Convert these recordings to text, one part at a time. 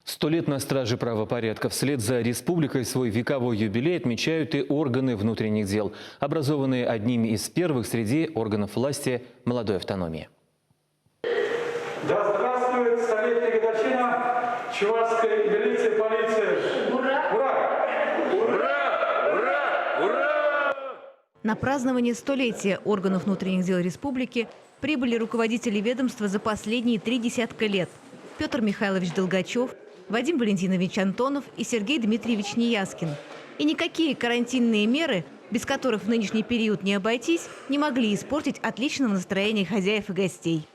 100 лет на страже правопорядка. Вслед за республикой свой вековой юбилей отмечают и органы внутренних дел, образованные одними из первых среди органов власти молодой автономии. Да здравствует столетняя годовщина Чувашской милиции, полиции! Ура! Ура! Ура! Ура! Ура! На празднование столетия органов внутренних дел республики прибыли руководители ведомства за последние 3 десятка лет. Петр Михайлович Долгачев, Вадим Валентинович Антонов и Сергей Дмитриевич Неяскин. И никакие карантинные меры, без которых в нынешний период не обойтись, не могли испортить отличного настроения хозяев и гостей.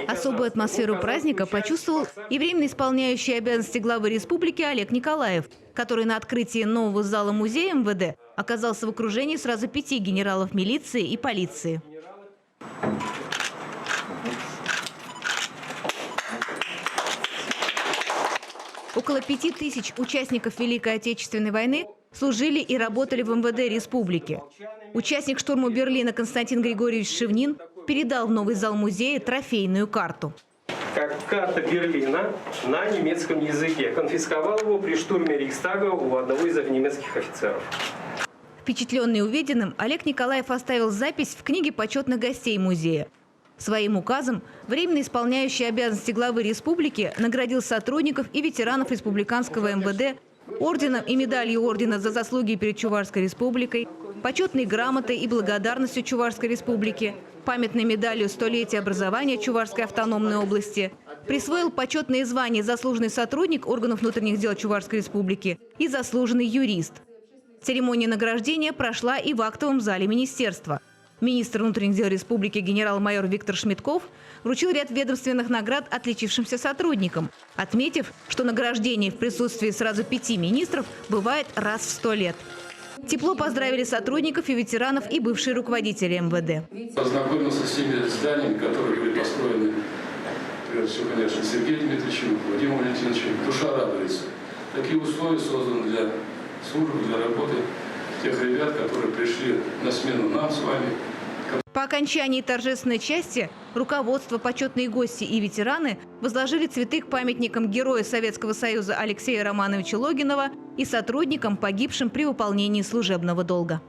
Особую атмосферу праздника почувствовал и временно исполняющий обязанности главы республики Олег Николаев, который на открытии нового зала музея МВД оказался в окружении сразу 5 генералов милиции и полиции. Около 5000 участников Великой Отечественной войны служили и работали в МВД республики. Участник штурма Берлина Константин Григорьевич Шевнин передал в новый зал музея трофейную карту. Как карта Берлина на немецком языке. Конфисковал его при штурме Рейхстага у одного из немецких офицеров. Впечатленный увиденным, Олег Николаев оставил запись в книге почетных гостей музея. Своим указом временно исполняющий обязанности главы республики наградил сотрудников и ветеранов республиканского МВД орденом и медалью ордена за заслуги перед Чувашской республикой, почетной грамотой и благодарностью Чувашской республики, памятной медалью столетия образования Чувашской автономной области, присвоил почетные звания «Заслуженный сотрудник органов внутренних дел Чувашской республики» и «Заслуженный юрист». Церемония награждения прошла и в актовом зале министерства. Министр внутренних дел республики генерал-майор Виктор Шмитков вручил ряд ведомственных наград отличившимся сотрудникам, отметив, что награждение в присутствии сразу 5 министров бывает раз в 100 лет. Тепло поздравили сотрудников и ветеранов и бывшие руководители МВД. Познакомился с теми зданиями, которые были построены, прежде всего, конечно, Сергеем Дмитриевичем, Вадимом Валентиновичем. Душа радуется. Такие условия созданы для службы, для работы тех ребят, которые пришли на смену нам с вами. По окончании торжественной части руководство, почетные гости и ветераны возложили цветы к памятникам героя Советского Союза Алексея Романовича Логинова и сотрудникам, погибшим при выполнении служебного долга.